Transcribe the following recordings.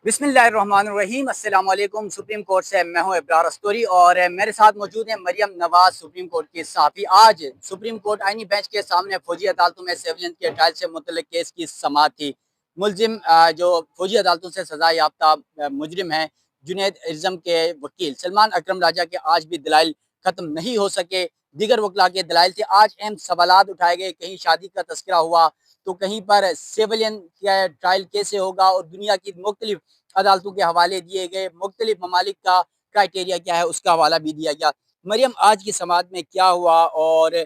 बिस्मिल्लाहिर्रहमानिर्रहीम। अस्सलाम वालेकुम। सुप्रीम कोर्ट से मैं हूं इब्रार अस्तूरी और मेरे साथ मौजूद हैं मरियम नवाज, सुप्रीम कोर्ट की सहाफ़ी। आज सुप्रीम कोर्ट आईनी बेंच के सामने फौजी अदालतों में सिविलियन के ट्रायल से मुतल्लिक केस की समाअत थी। मुलजिम जो फौजी अदालतों से सजा याफ्ता मुजरिम हैं, जुनैद इज़्ज़म के वकील सलमान अकरम राजा के आज भी दलाइल खत्म नहीं हो सके। दीगर वकला के दलाइल थे। आज अहम सवालात उठाए गए। कहीं शादी का तस्करा हुआ तो कहीं पर सिविलियन का ट्रायल कैसे होगा और दुनिया की मुख्तलिफ अदालतों के हवाले दिए गए। मुख्तलिफ ममालिक का क्राइटेरिया क्या है उसका हवाला भी दिया गया। मरियम, आज की समाअत में क्या हुआ और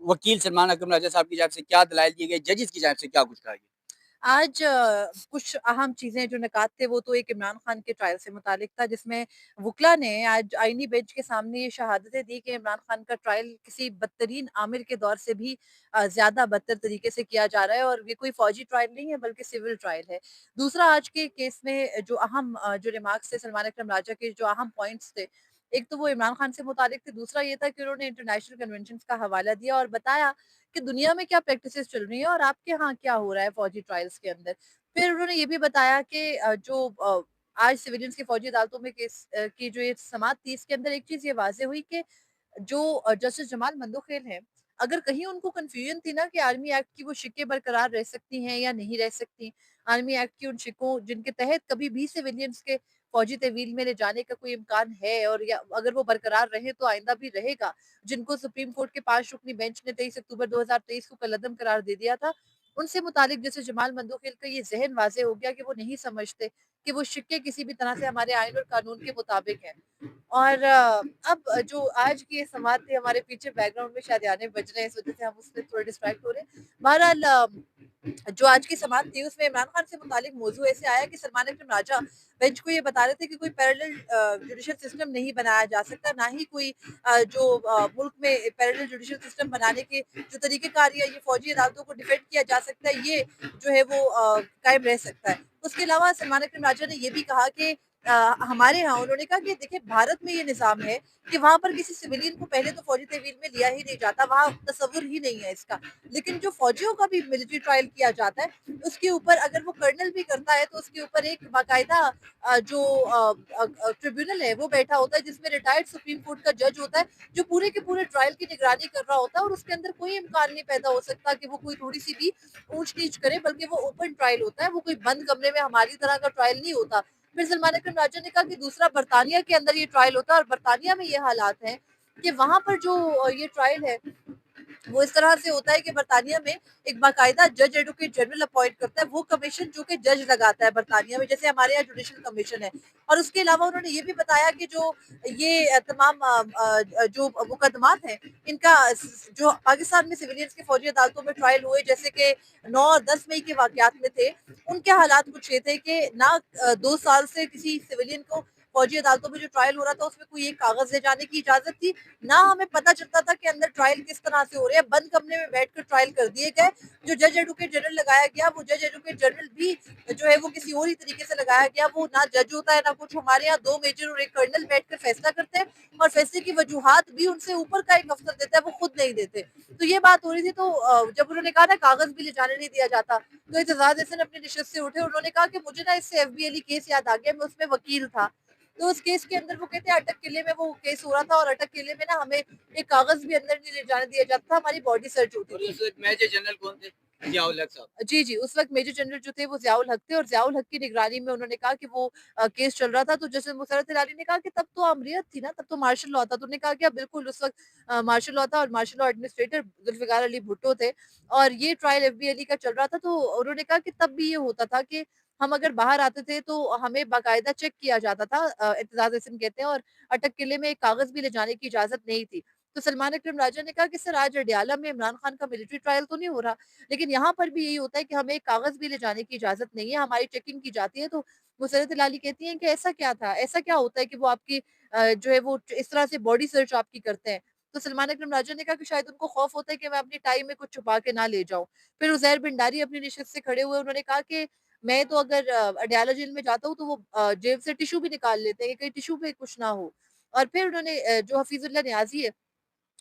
वकील सलमान अकरम राजा साहब की जानिब से क्या दलाइल दिए गए, जजेस की जानिब से क्या कुछ कहा गया? आज कुछ अहम चीज़ें जो निकात थे वो तो एक इमरान खान के ट्रायल से मुतालिक था, जिसमें वुकला ने आज आईनी बेंच के सामने ये शहादतें दी कि इमरान खान का ट्रायल किसी बदतरीन आमिर के दौर से भी ज़्यादा बदतर तरीके से किया जा रहा है और ये कोई फौजी ट्रायल नहीं है बल्कि सिविल ट्रायल है। दूसरा, आज के केस में जो अहम जो रिमार्क्स थे सलमान अकरम राजा के, जो अहम पॉइंट्स थे, एक तो वो इमरान खान से मुतालिक थे, दूसरा ये था कि उन्होंने इंटरनेशनल कन्वेंशंस का हवाला दिया और बताया कि दुनिया में क्या प्रैक्टिसेस चल रही हैं और आपके यहाँ क्या हो रहा है फौजी ट्रायल्स के अंदर। फिर उन्होंने ये भी बताया कि आज सिविलियंस की फौजी अदालतों में केस की जो ये समाअत थी, इसके अंदर एक चीज़ ये वाज़ेह हुई कि जो जस्टिस जमाल मंदोखेल हैं, अगर कहीं उनको कन्फ्यूजन थी ना कि आर्मी एक्ट की वो शिक्कें बरकरार रह सकती हैं या नहीं रह सकती, आर्मी एक्ट की उन शिकों जिनके तहत कभी भी सिविलियंस के फौजी तहवील में ले जाने का कोई इम्कान है और या अगर वो बरकरार रहे तो आइंदा भी रहेगा, जिनको सुप्रीम कोर्ट के 5 रुकनी बेंच ने 23 अक्टूबर 2023 को कलअदम करार दे दिया था, उनसे मुतालिक जैसे जमाल मंदोखेल का ये ज़हन वाज़ेह हो गया कि वो नहीं समझते कि वो शिक्के किसी भी तरह से हमारे आइन और कानून के मुताबिक हैं। और अब जो आज की ये समाअत थी, हमारे पीछे बैकग्राउंड में शायद गाने बज रहे हैं, इस वज़ह से हम उससे थोड़े डिस्ट्रैक्ट हो रहे हैं। बहरहाल जो आज की समाअत थी उसमें इमरान खान से मुतालिक मौज़ू ऐसे आया कि सलमान अकरम राजा बेंच को ये बता रहे थे कि कोई पैरेलल जुडिशल सिस्टम नहीं बनाया जा सकता, ना ही कोई मुल्क में पैरेलल जुडिशल सिस्टम बनाने के जो तरीक़ेकार या ये फौजी अदालतों को डिफेंड किया जा सकता है, ये जो है वो कायम रह सकता है। उसके अलावा सलमान अकरम राजा ने ये भी कहा कि हमारे यहाँ उन्होंने कहा कि देखिए, भारत में ये निज़ाम है कि वहाँ पर किसी सिविलियन को पहले तो फौजी तहवील में लिया ही नहीं जाता, वहाँ तसव्वुर ही नहीं है इसका। लेकिन जो फौजियों का भी मिलिट्री ट्रायल किया जाता है, उसके ऊपर अगर वो कर्नल भी करता है तो उसके ऊपर एक बाकायदा ट्रिब्यूनल है वो बैठा होता है, जिसमें रिटायर्ड सुप्रीम कोर्ट का जज होता है, जो पूरे के पूरे ट्रायल की निगरानी कर रहा होता है और उसके अंदर कोई इम्कान नहीं पैदा हो सकता कि वो कोई थोड़ी-सी भी ऊँच-नीच करे, बल्कि वो ओपन ट्रायल होता है, वो कोई बंद कमरे में हमारी तरह का ट्रायल नहीं होता। फिर सलमान अकरम राजा ने कहा कि दूसरा, बर्तानिया के अंदर ये ट्रायल होता है और बर्तानिया में ये हालात हैं कि वहाँ पर जो ये ट्रायल है वो इस तरह से होता है कि बर्तानिया में एक बाकायदा जज एडवोकेट जनरल अपॉइंट करता है, वो कमीशन जो कि जज लगाता है बर्तानिया में, जैसे हमारे यहाँ जुडिशल कमीशन है। और उसके अलावा उन्होंने ये भी बताया कि जो ये तमाम जो मुकदमात हैं, इनका जो पाकिस्तान में सिविलियंस के फौजी अदालतों में ट्रायल हुए, जैसे कि 9 और 10 मई के वाकयात में थे, उनके हालात कुछ ये थे कि ना 2 साल से किसी सिविलियन को फौजी अदालतों में जो ट्रायल हो रहा था उसमें कोई एक कागज ले जाने की इजाजत थी, ना हमें पता चलता था कि अंदर ट्रायल किस तरह से हो रहे हैं। बंद कमरे में बैठकर ट्रायल कर दिए गए। जो जज एडवोकेट जनरल लगाया गया, वो जज एडवोकेट जनरल भी जो है वो किसी और ही तरीके से लगाया गया, वो ना जज होता है ना कुछ। हमारे यहाँ 2 मेजर और 1 कर्नल बैठकर फैसला करते हैं और फैसले की वजूहात भी उनसे ऊपर का एक अफसर देता है, वो खुद नहीं देते। तो ये बात हो रही थी, तो जब उन्होंने कहा ना कागज भी ले जाने नहीं दिया जाता, तो एतजाज हसन अपनी नशिस्त से उठे, उन्होंने कहा कि मुझे ना इससे एफबीएली केस याद आ गया, मैं उसमें वकील था। तो उस केस के अंदर वो कहते हैं अटक किले में वो केस हो रहा था और अटक किले में ना हमें एक कागज भी अंदर नहीं ले जाने दिया जाता था, हमारी बॉडी सर्च होती और थी। उस वक्त मेजर जनरल कौन थे? जियाउल हक साहब। जी, जी, उस वक़्त मेजर जनरल जो थे वो ज़ियाउल हक थे और ज़ियाउल हक की निगरानी में उन्होंने कहा कि वो केस चल रहा था, तो जस्टिस मुशर्रत अली ने कहा कि तब तो अमरीयत थी ना, तब तो मार्शल लॉ था। तो उन्होंने कहा कि हाँ, बिल्कुल उस वक़्त मार्शल लॉ था और martial law administrator Zulfikar Ali Bhutto थे और ये ट्रायल एफबीएली का चल रहा था। तो उन्होंने कहा कि तब भी ये होता था कि हम अगर बाहर आते थे तो हमें बाकायदा चेक किया जाता था, एतजाज़ हसन कहते हैं, और अटक किले में एक कागज़ भी ले जाने की इजाज़त नहीं थी। तो सलमान अकरम राजा ने कहा कि सर, आज अडयाला में इमरान खान का मिलिट्री ट्रायल तो नहीं हो रहा, लेकिन यहाँ पर भी यही होता है कि हमें एक कागज़ भी ले जाने की इजाज़त नहीं है, हमारी चेकिंग की जाती है। तो मुसर्रत लाली कहती हैं कि ऐसा क्या था? ऐसा क्या होता है कि वो आपकी जो है वो इस तरह से बॉडी सर्च आपकी करते हैं? तो सलमान अकरम राजा ने कहा कि शायद उनको खौफ होता है कि मैं अपनी टाई में कुछ छुपा के ना ले जाऊँ। फिर उज़ैर बिंडारी अपनी नशिस्त से खड़े हुए, उन्होंने कहा कि मैं तो अगर अडयाला जेल में जाता हूँ तो वो जेब से टिश्यू भी निकाल लेते हैं कि कहीं टिश्यू पे कुछ ना हो। और फिर उन्होंने जो हफीज़ुल्लाह न्याज़ी है,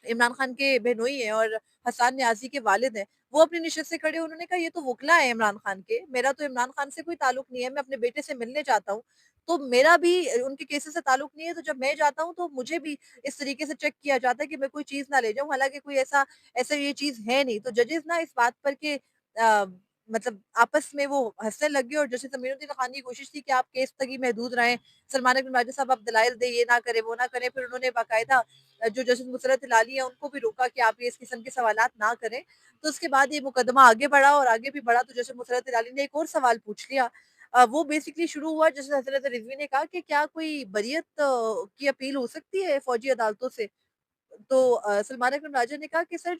इमरान खान के बहनोई हैं और हसन न्याज़ी के वालिद हैं, वो अपनी निशस्त से खड़े, उन्होंने कहा ये तो वुकला है इमरान खान के, मेरा तो इमरान खान से कोई ताल्लुक नहीं है, मैं अपने बेटे से मिलने चाहता हूँ, तो मेरा भी उनके केसेस से ताल्लुक नहीं है, तो जब मैं जाता हूँ तो मुझे भी इस तरीके से चेक किया जाता है कि मैं कोई चीज़ ना ले जाऊँ, हालाँकि कोई ऐसा ऐसा ये चीज़ है नहीं। तो जजेस ना इस बात पर के मतलब आपस में वो हँसने लग गए और जस्टिस अमीनुद्दीन खान की कोशिश थी कि आप केस तक ही महदूद रहें, सलमान अकबर राजा साहब आप दलाइल दें, ये ना करें, वो ना करें। फिर उन्होंने बाकायदा जो जस्टिस मुसर्रत हिलाली हैं, उनको भी रोका कि आप ये इस किस्म के सवालात ना करें। तो उसके बाद ये मुकदमा आगे बढ़ा और आगे भी बढ़ा तो जस्टिस मुसर्रत हिलाली ने एक और सवाल पूछ लिया। वो बेसिकली शुरू हुआ जस्टिस हसरत रिजवी ने कहा कि क्या कोई बरियत की अपील हो सकती है फौजी अदालतों से? तो सलमान अकरम राजा ने कहा कि सर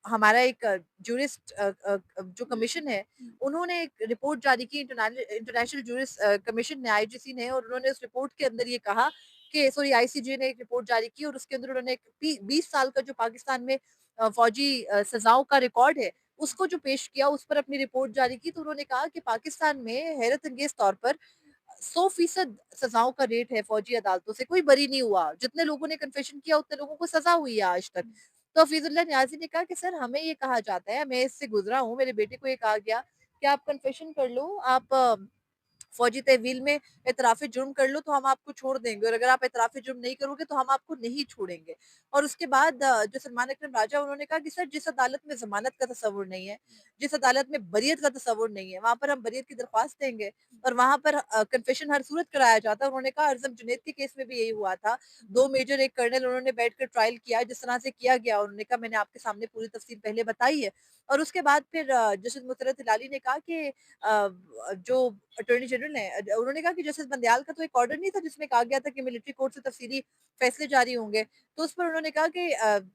हमारा एक जूरिस्ट जो कमीशन है, उन्होंने एक रिपोर्ट जारी की इंटरनेशनल जूरिस्ट कमीशन ने आईजीसी ने और उन्होंने उस रिपोर्ट के अंदर ये कहा कि सॉरी आईसीजे ने एक रिपोर्ट जारी की और उसके अंदर उन्होंने एक 20 साल का जो पाकिस्तान में फौजी सजाओं का रिकॉर्ड है, उसको जो पेश किया, उस पर अपनी रिपोर्ट जारी की। तो उन्होंने कहा कि पाकिस्तान में हैरत अंगेज तौर पर 100% सजाओं का रेट है फौजी अदालतों से, कोई बरी नहीं हुआ। जितने लोगों ने कन्फेशन किया उतने लोगों को सज़ा हुई है आज तक। तो हफीज़ुल्लाह नियाज़ी ने कहा कि सर हमें ये कहा जाता है, मैं इससे गुज़रा हूँ, मेरे बेटे को ये कहा गया कि आप कन्फेशन कर लो, आप फौजी तहवील में एतराफ़ जुर्म कर लो तो हम आपको छोड़ देंगे और अगर आप एतराफ़ जुर्म नहीं करोगे तो हम आपको नहीं छोड़ेंगे। और उसके बाद जो सलमान अकरम राजा उन्होंने कहा कि सर जिस अदालत में ज़मानत का तसव्वुर नहीं है, जिस अदालत में बरियत का तसव्वुर नहीं है, वहाँ पर हम बरियत की दरख्वास्त देंगे और वहाँ पर कन्फेशन हर सूरत कराया जाता है। उन्होंने कहा अरज़म जुनैद के केस में भी यही हुआ था। 2 मेजर, 1 कर्नल उन्होंने बैठकर ट्रायल किया जिस तरह से किया गया। उन्होंने कहा मैंने आपके सामने पूरी तफ़सील पहले बताई है। और उसके बाद फिर जस्टिस मुसर्रत हिलाली ने कहा कि जो अटॉर्नी जनरल हैं उन्होंने कहा कि जस्टिस बंदयाल का तो एक ऑर्डर नहीं था जिसमें कहा गया था कि मिलिट्री कोर्ट से तफसीली फैसले जारी होंगे। तो उस पर उन्होंने कहा कि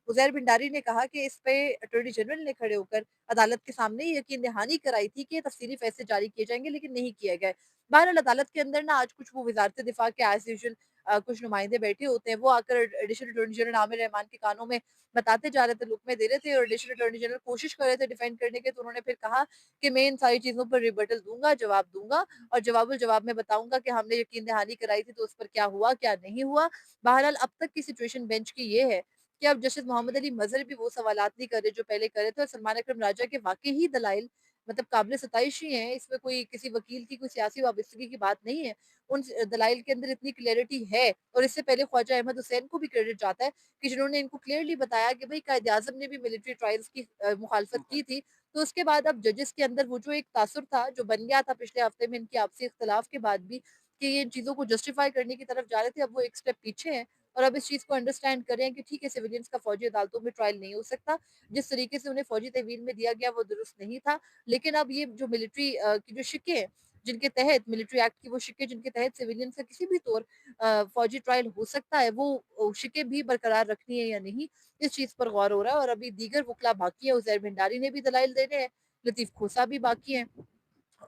उज़ैर बिंडारी ने कहा कि इस पे अटॉर्नी जनरल ने खड़े होकर अदालत के सामने ये यकीन दहानी कराई थी कि तफसीली फैसले जारी किए जाएँगे लेकिन नहीं किए गए। बहरहाल अदालत के अंदर ना आज कुछ वो वज़ारत दिफा के एज़ यूजुअल कुछ नुमाइंदे बैठे होते हैं, वो आकर additional attorney general Aamir Rahman के कानों में बताते जा रहे थे, लुत्फ़ दे रहे थे और एडिशनल अटॉर्नी जनरल कोशिश कर रहे थे डिफेंड करने की, तो उन्होंने फिर कहा कि मैं इन सारी चीज़ों पर रिबटल दूँगा, जवाब दूँगा और जवाब में बताऊँगा कि हमने यकीन दहानी कराई थी तो उस पर क्या हुआ, क्या नहीं हुआ। बहरहाल अब तक की सिचुएशन बेंच की ये है कि अब जस्टिस मोहम्मद अली मज़हर भी वो सवालात नहीं कर रहे जो पहले कर रहे थे और सलमान अकरम राजा के वाक़ई ही दलाइल मतलब काबिल सताइश ही हैं, इसमें कोई किसी वकील की कोई सियासी वाबस्तगी की बात नहीं है। उन दलाइल के अंदर इतनी क्लैरिटी है और इससे पहले ख्वाजा अहमद हुसैन को भी क्रेडिट जाता है कि जिन्होंने इनको क्लियरली बताया कि भई कायद-ए-आज़म ने भी मिलिट्री ट्रायल्स की मुखालफत की थी। तो उसके बाद अब जजेस के अंदर वो जो एक तासुर था, जो बन गया था पिछले हफ्ते में इनके आपसी इख्तिलाफ के बाद भी कि ये इन चीज़ों को जस्टिफाई करने की तरफ जा रहे थे, अब वो एक स्टेप पीछे हैं और अब इस चीज़ को अंडरस्टैंड कर रहे हैं कि ठीक है, सिविलियंस का फौजी अदालतों में ट्रायल नहीं हो सकता। जिस तरीके से उन्हें फौजी तहवील में दिया गया, वो दुरुस्त नहीं था। लेकिन अब ये जो मिलिट्री की जो शिकें हैं, जिनके तहत मिलिट्री एक्ट की वो शिकें जिनके तहत सिविलियंस का किसी भी तौर फौजी ट्रायल हो सकता है, वो शिकें भी बरकरार रखनी है या नहीं, इस चीज़ पर गौर हो रहा है और अभी दीगर वकला बाकी है, उज़ैर भंडारी ने भी दलाइल देने हैं, लतीफ़ खोसा भी बाकी हैं।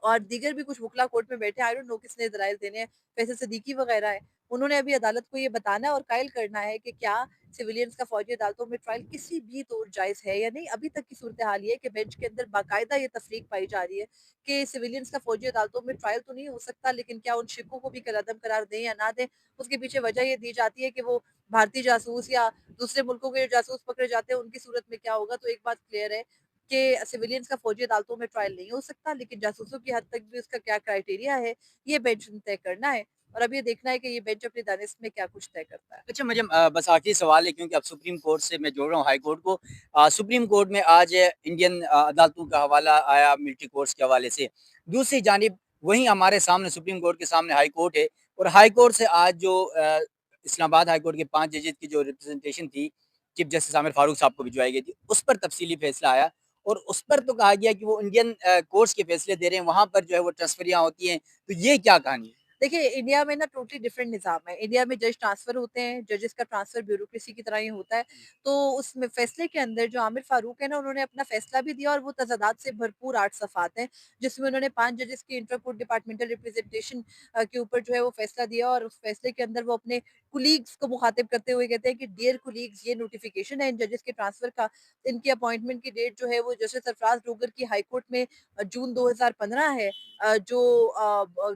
और दीगर भी कुछ वकला कोर्ट में बैठे हैं, आई डोंट नो किसने दलाइल देने हैं, फैसल सिद्दीकी वगैरह हैं। उन्होंने अभी अदालत को ये बताना है और कायल करना है कि क्या सिविलियंस का फौजी अदालतों में ट्रायल किसी भी तौर जायज़ है या नहीं। अभी तक की सूरत-ए-हाल ये है कि बेंच के अंदर बाकायदा ये तफरीक पाई जा रही है कि सिविलियंस का फौजी अदालतों में ट्रायल तो नहीं हो सकता, लेकिन क्या उन शिकों को भी कलअदम करार दें या ना दें, उसके पीछे वजह ये दी जाती है कि वो भारतीय जासूस या दूसरे मुल्कों के जासूस पकड़े जाते हैं, उनकी सूरत में क्या होगा। तो एक बात क्लियर है कि सिविलियंस का फौजी अदालतों में ट्रायल नहीं हो सकता, लेकिन जासूसों की हद तक भी उसका क्या क्राइटेरिया है, ये बेंच ने तय करना है और अब ये देखना है कि ये बेंच अपनी दानिश में क्या कुछ तय करता है। अच्छा मरियम, बस आखिरी सवाल है क्योंकि अब सुप्रीम कोर्ट से मैं जोड़ रहा हूँ हाई कोर्ट को। सुप्रीम कोर्ट में आज इंडियन अदालतों का हवाला आया मिलिट्री कोर्ट्स के हवाले से। दूसरी जानिब वहीं हमारे सामने सुप्रीम कोर्ट के सामने हाई कोर्ट है और हाई कोर्ट से आज जो इस्लामाबाद हाई कोर्ट के 5 जजेस की जो रिप्रेजेंटेशन थी, चीफ जस्टिस आमिर फारूक साहब को भिजवाई गई थी, उस पर तफसीली फैसला आया और उस पर तो कहा गया कि वो इंडियन कोर्ट्स के फैसले दे रहे हैं, वहाँ पर जो है वो ट्रांसफरियाँ होती हैं। तो ये क्या कहानी है? देखिए, इंडिया में ना टोटली डिफरेंट निज़ाम है। इंडिया में जज ट्रांसफ़र होते हैं, जजेस का ट्रांसफ़र ब्यूरोक्रेसी की तरह ही होता है। तो उसमें फ़ैसले के अंदर जो आमिर फ़ारूक है ना, उन्होंने अपना फ़ैसला भी दिया और वो तज़ादात से भरपूर 8 सफ़हात हैं, जिसमें उन्होंने 5 जजेस की इंटर कोर्ट डिपार्टमेंटल रिप्रेज़ेंटेशन के ऊपर जो है वो फ़ैसला दिया और उस फ़ैसले के अंदर वो अपने कोलीग्स को मुख़ातिब करते हुए कहते हैं कि डियर कोलीग्स, ये नोटिफ़िकेशन है इन जजेस के ट्रांसफ़र का। इनकी अपॉइंटमेंट की डेट जो है वो जस्टिस सरफराज डोगर की हाई कोर्ट में जून 2015 है। जो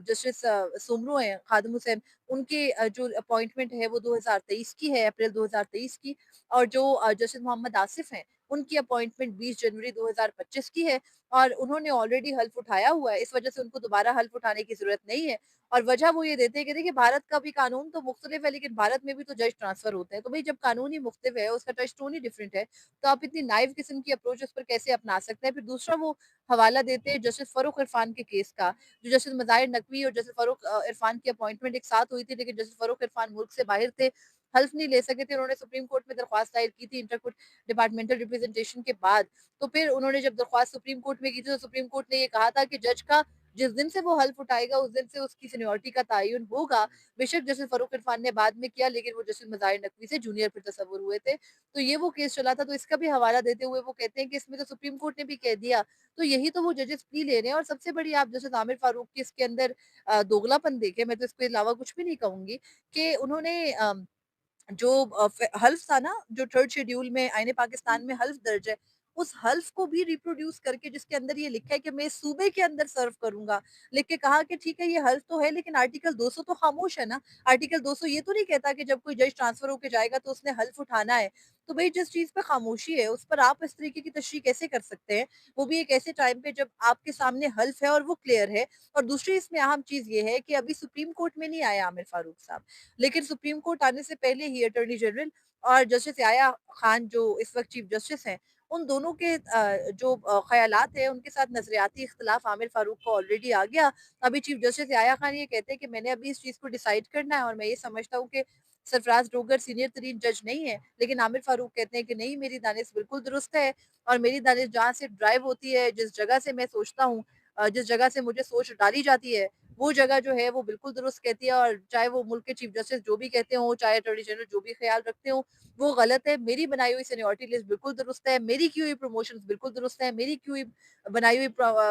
जस्टिस सुमरो हैं, खादिम हुसैन, उनकी जो अपॉइंटमेंट है वो 2023 की है, अप्रैल 2023 की और जो जस्टिस मोहम्मद आसिफ हैं, उनकी अपॉइंटमेंट 20 जनवरी 2025 की है और उन्होंने ऑलरेडी हल्फ उठाया हुआ है। इस वजह से उनको दोबारा हल्फ उठाने की ज़रूरत नहीं है और वजह वो ये देते हैं कि देखिए भारत का भी कानून तो मुख्तलिफ है, लेकिन भारत में भी तो जज ट्रांसफ़र होते हैं। तो भई जब कानून ही मुख्तलिफ है, उसका टच टोन ही डिफरेंट है, तो आप इतनी नाइव किस्म की अप्रोच उस पर कैसे अपना सकते हैं? फिर दूसरा वो हवाला देते हैं जस्टिस फ़ारूक इरफ़ान के केस का, जो जस्टिस मज़ाहिर नकवी और जस्टिस फ़ारूक इरफ़ान की अपॉइंटमेंट एक साथ हुई थी, लेकिन जस्टिस फ़ारूक इरफ़ान मुल्क से बाहर थे, हल्फ नहीं ले सके थे। उन्होंने सुप्रीम कोर्ट में दरख्वास्त दायर की थी इंटर कोर्ट डिपार्टमेंटल रिप्रेजेंटेशन के बाद। तो फिर उन्होंने जब दरख्वास्त सुप्रीम कोर्ट में की थी, तो सुप्रीम कोर्ट ने ये कहा था कि जज का जिस दिन से वो हल्फ उठाएगा, उस दिन से उसकी सीनियरिटी का तयन होगा। बेशक जस्टिस फ़ारूक इरफ़ान ने बाद में किया, लेकिन वो जस्टिस मज़ाहिर नकवी से जूनियर फिर तसव्वुर हुए थे। तो ये वो केस चला था, तो इसका भी हवाला देते हुए वो कहते हैं कि इसमें तो सुप्रीम कोर्ट ने भी कह दिया, तो यही तो वो जजेस प्ली ले रहे हैं और सबसे बड़ी आप जैसे आमिर फारूक की इसके अंदर दोगलापन देखें, मैं तो इसके अलावा कुछ भी नहीं कहूँगी कि उन्होंने जो हल्फ था ना, जो थर्ड शेड्यूल में आईने पाकिस्तान में हल्फ दर्ज है, उस हल्फ को भी रिप्रोड्यूस करके जिसके अंदर ये लिखा है कि मैं इस सूबे के अंदर सर्व करूँगा, लिख के कहा कि ठीक है ये हल्फ तो है लेकिन आर्टिकल 200 तो खामोश है ना। आर्टिकल 200 ये तो नहीं कहता कि जब कोई जज ट्रांसफर होके जाएगा तो उसने हल्फ उठाना है। तो भई जिस चीज़ पे खामोशी है उस पर आप इस तरीके की तशरीह कैसे कर सकते हैं? वो भी एक ऐसे टाइम पे जब आपके सामने हल्फ है और वो क्लियर है। और दूसरी इसमें अहम चीज़ ये है कि अभी सुप्रीम कोर्ट में नहीं आए आमिर फारूक साहब। लेकिन सुप्रीम कोर्ट आने से पहले ही अटॉर्नी जनरल और जस्टिस याया खान जो इस वक्त चीफ जस्टिस हैं, उन दोनों के जो ख़यालात हैं उनके साथ नज़रियाती इख्तिलाफ आमिर फारूक को ऑलरेडी आ गया। अभी चीफ जस्टिस याया खान ये कहते हैं कि मैंने अभी इस चीज़ को डिसाइड करना है और मैं ये समझता हूँ कि सरफराज डोगर सीनियर तरीन जज नहीं है, लेकिन आमिर फारूक कहते हैं कि नहीं मेरी दानिश बिल्कुल दुरुस्त है और मेरी दानिश जहाँ से ड्राइव होती है, जिस जगह से मैं सोचता हूँ जिस जगह से मुझे सोच डाली जाती है, वो जगह जो है वो बिल्कुल दुरुस्त कहती है और चाहे वो मुल्क के चीफ जस्टिस जो भी कहते हों, चाहे अटॉर्नी जनरल जो भी ख्याल रखते हों, वो गलत है। मेरी बनाई हुई सीनियरिटी लिस्ट बिल्कुल दुरुस्त है, मेरी की हुई प्रमोशंस बिल्कुल दुरुस्त है, मेरी की हुई बनाई हुई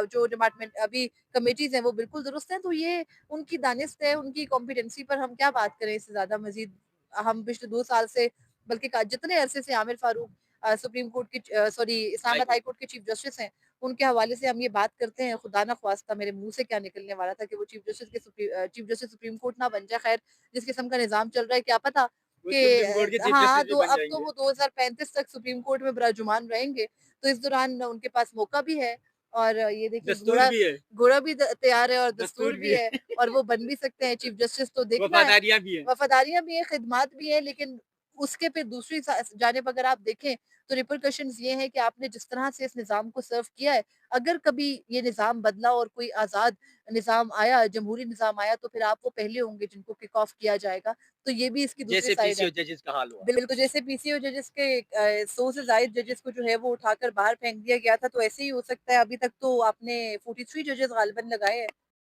जो डिपार्टमेंट अभी कमिटीज़ हैं वो बिल्कुल दुरुस्त हैं। तो ये उनकी दानिश है, उनकी कॉम्पिटेंसी पर हम क्या बात करें इससे ज़्यादा मज़ीद। हम पिछले 2 साल से बल्कि जितने अरसे से आमिर फारूक सुप्रीम कोर्ट के sorry high Islamabad high court. Court के चीफ जस्टिस हैं, उनके हवाले से हम ये बात करते हैं, खुदा ना ख्वास्ता मेरे मुँह से क्या निकलने वाला था कि वो चीफ जस्टिस सुप्रीम कोर्ट ना बन जाए। ख़ैर जिस किस्म का निज़ाम चल रहा है क्या पता वो कि सुप्रीम कोर्ट के चीफ हाँ, जस्टिस भी तो बन अब तो जाएँगे। वो 2035 तक सुप्रीम कोर्ट में बिराजुमान रहेंगे, तो इस दौरान उनके पास मौका भी है और ये देखिए दस्तूर घोड़ा भी है, घोड़ा भी तैयार है और दस्तूर दस्तूर भी भी है है, और वो बन भी सकते हैं चीफ जस्टिस। तो देखना है, वफ़ादारियाँ भी हैं। वफादारियां भी हैं, खिदमात भी हैं, लेकिन उसके फिर दूसरी जानिब अगर आप देखें तो रिपरकशंस ये हैं कि आपने जिस तरह से इस निज़ाम को सर्व किया है, अगर कभी ये निज़ाम बदला और कोई आज़ाद निज़ाम आया, जमहूरी निज़ाम आया, तो फिर आप वो पहले होंगे जिनको किक ऑफ किया जाएगा। तो ये भी इसकी दूसरी जैसे साइड है। पीसीओ जजेस का हाल हुआ। बिल्कुल, जैसे पीसीओ जजेस के 100 से ज़ायद जजेस को जो है वो उठाकर बाहर फेंक दिया गया था, तो ऐसे ही हो सकता है। अभी तक तो आपने 43 जजेस गालिबन लगाए हैं।